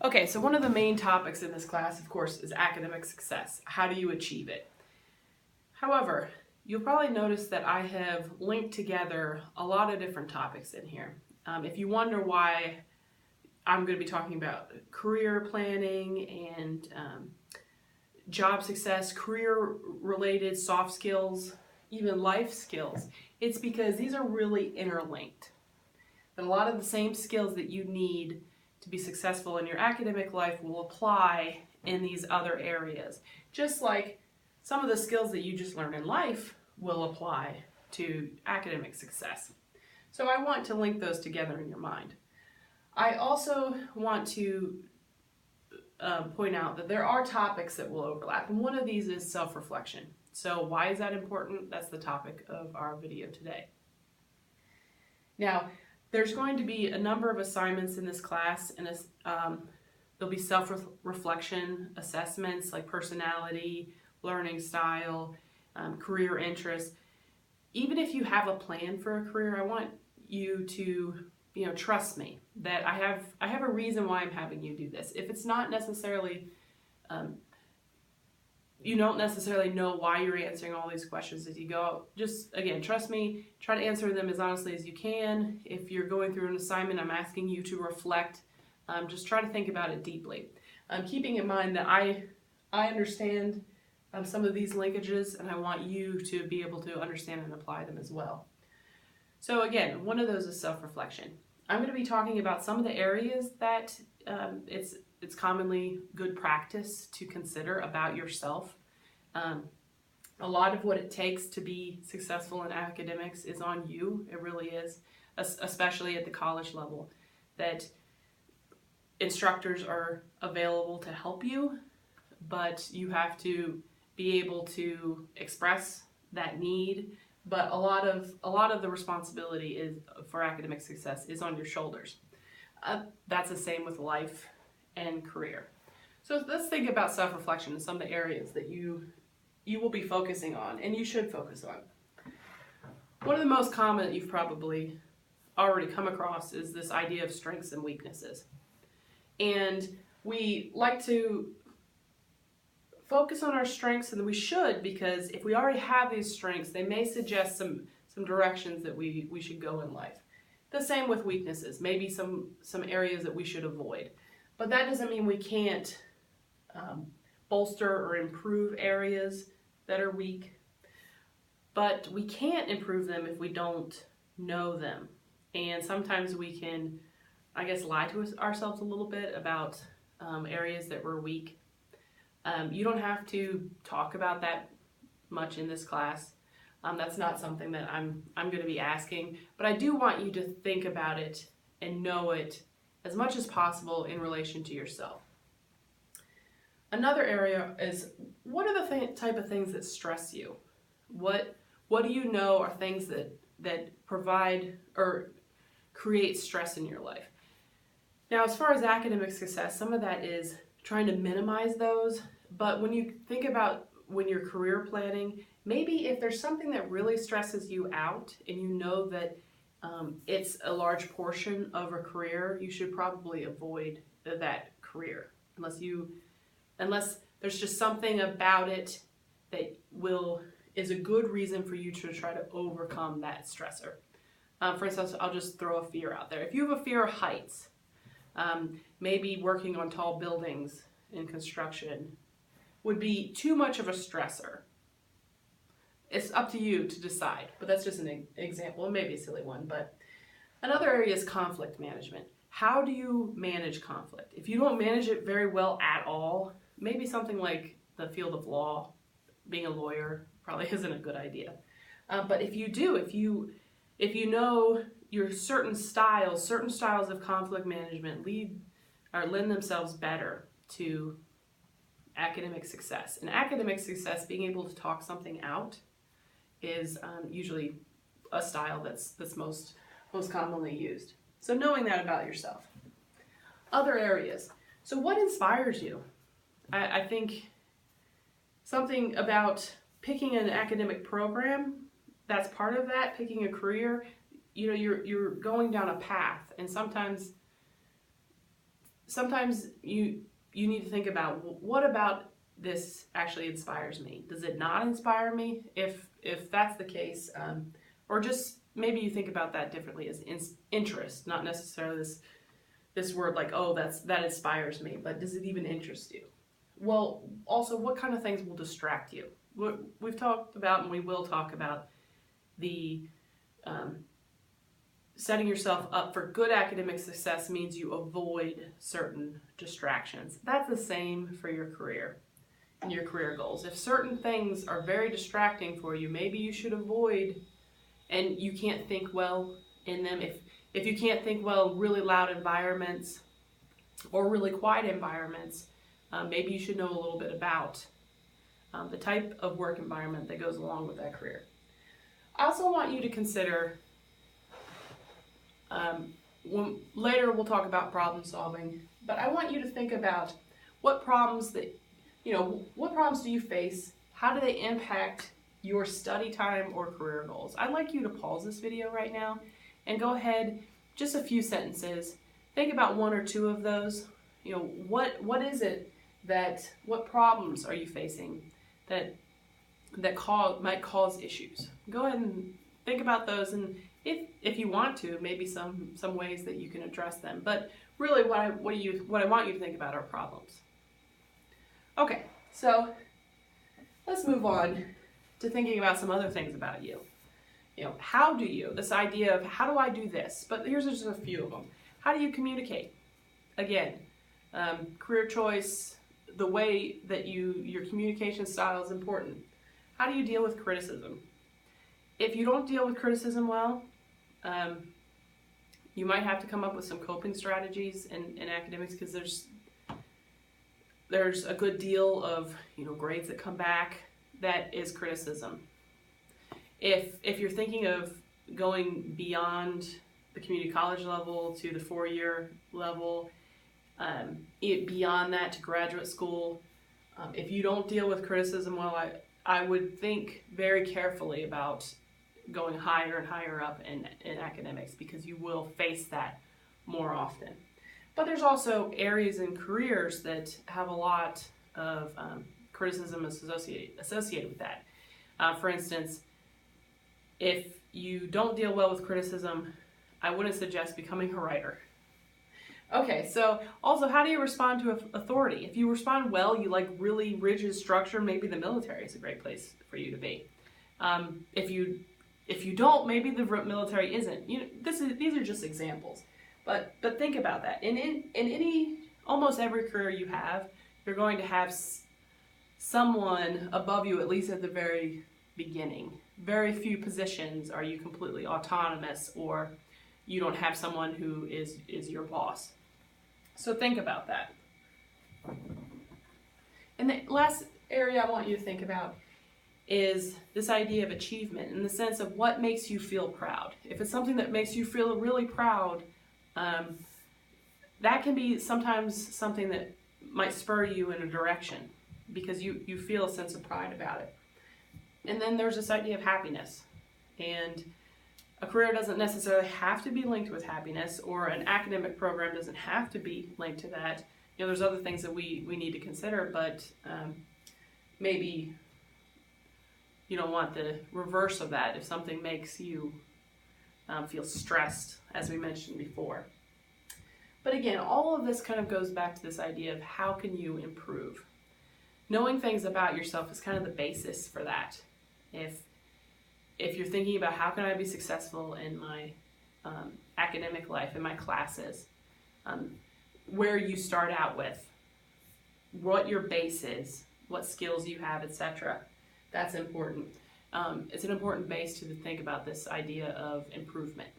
Okay, so one of the main topics in this class, of course, is academic success. How do you achieve it? However, you'll probably notice that I have linked together a lot of different topics in here. If you wonder why I'm going to be talking about career planning and job success, career-related soft skills, even life skills, it's because these are really interlinked. That a lot of the same skills that you need to be successful in your academic life will apply in these other areas. Just like some of the skills that you just learn in life will apply to academic success. So I want to link those together in your mind. I also want to point out that there are topics that will overlap, and one of these is self-reflection. So why is that important? That's the topic of our video today. Now, there's going to be a number of assignments in this class, and there'll be self-reflection assessments like personality, learning style, career interests. Even if you have a plan for a career, I want you to trust me that I have a reason why I'm having you do this. If it's not necessarily you don't necessarily know why you're answering all these questions as you go, just again, trust me, try to answer them as honestly as you can. If you're going through an assignment, I'm asking you to reflect. Just try to think about it deeply. Keeping in mind that I understand some of these linkages, and I want you to be able to understand and apply them as well. So again, one of those is self-reflection. I'm going to be talking about some of the areas that it's commonly good practice to consider about yourself. A lot of what it takes to be successful in academics is on you. It really is, especially at the college level, that instructors are available to help you, but you have to be able to express that need. But a lot of the responsibility is for academic success is on your shoulders. That's the same with life and career. So let's think about self-reflection and some of the areas that you will be focusing on, and you should focus on. One of the most common that you've probably already come across is this idea of strengths and weaknesses. And we like to focus on our strengths, and we should, because if we already have these strengths, they may suggest some directions that we should go in life. The same with weaknesses, maybe some areas that we should avoid. But that doesn't mean we can't bolster or improve areas that are weak. But we can't improve them if we don't know them. And sometimes we can, lie to ourselves a little bit about areas that we're weak. You don't have to talk about that much in this class. That's not something that I'm going to be asking. But I do want you to think about it and know it as much as possible in relation to yourself. Another area is, what are the type of things that stress you? What do you know are things that provide or create stress in your life? Now, as far as academic success, some of that is trying to minimize those. But when you think about when you're career planning, maybe if there's something that really stresses you out and you know that it's a large portion of a career, you should probably avoid that career unless there's just something about it that is a good reason for you to try to overcome that stressor. For instance, I'll just throw a fear out there. If you have a fear of heights, maybe working on tall buildings in construction would be too much of a stressor. It's up to you to decide, but that's just an example, and maybe a silly one. But another area is conflict management. How do you manage conflict? If you don't manage it very well at all, maybe something like the field of law, being a lawyer, probably isn't a good idea. But if you do, if you know your certain styles of conflict management lend themselves better to academic success. And academic success, being able to talk something out, is usually a style that's most commonly used. So knowing that about yourself. Other areas. So what inspires you? I think something about picking an academic program, that's part of that. Picking a career, you're going down a path, and sometimes sometimes you need to think about, what about this actually inspires me? Does it not inspire me? If that's the case, or just maybe you think about that differently as interest, not necessarily this word like, oh, that inspires me, but does it even interest you? Well, also, what kind of things will distract you? We've talked about, and we will talk about, the setting yourself up for good academic success means you avoid certain distractions. That's the same for your career and your career goals. If certain things are very distracting for you, maybe you should avoid, and you can't think well in them. If you can't think well in really loud environments or really quiet environments, maybe you should know a little bit about the type of work environment that goes along with that career. I also want you to consider, later we'll talk about problem solving, but I want you to think about what problems do you face? How do they impact your study time or career goals? I'd like you to pause this video right now and go ahead, just a few sentences, think about one or two of those. What problems are you facing that might cause issues? Go ahead and think about those, and if you want to, maybe some ways that you can address them. But really, what I want you to think about are problems. Okay, so let's move on to thinking about some other things about you. This idea of how do I do this? But here's just a few of them. How do you communicate? Again, career choice, the way that your communication style is important. How do you deal with criticism? If you don't deal with criticism well, you might have to come up with some coping strategies in academics, because there's a good deal of grades that come back that is criticism. If you're thinking of going beyond the community college level to the 4-year level, beyond that to graduate school, if you don't deal with criticism well, I would think very carefully about going higher and higher up in academics, because you will face that more often. But there's also areas in careers that have a lot of criticism associated with that. For instance, if you don't deal well with criticism, I wouldn't suggest becoming a writer. Okay, so also, how do you respond to authority? If you respond well, you like really rigid structure, maybe the military is a great place for you to be. If you don't, maybe the military isn't. These are just examples, but think about that. In almost every career you have, you're going to have someone above you, at least at the very beginning. Very few positions are you completely autonomous, or you don't have someone who is your boss. So think about that. And the last area I want you to think about is this idea of achievement, in the sense of what makes you feel proud. If it's something that makes you feel really proud, that can be sometimes something that might spur you in a direction, because you feel a sense of pride about it. And then there's this idea of happiness. And a career doesn't necessarily have to be linked with happiness, or an academic program doesn't have to be linked to that. There's other things that we need to consider, but maybe you don't want the reverse of that if something makes you feel stressed, as we mentioned before. But again, all of this kind of goes back to this idea of how can you improve. Knowing things about yourself is kind of the basis for that. If you're thinking about how can I be successful in my academic life, in my classes, where you start out with, what your base is, what skills you have, etc. That's important. It's an important base to think about this idea of improvement.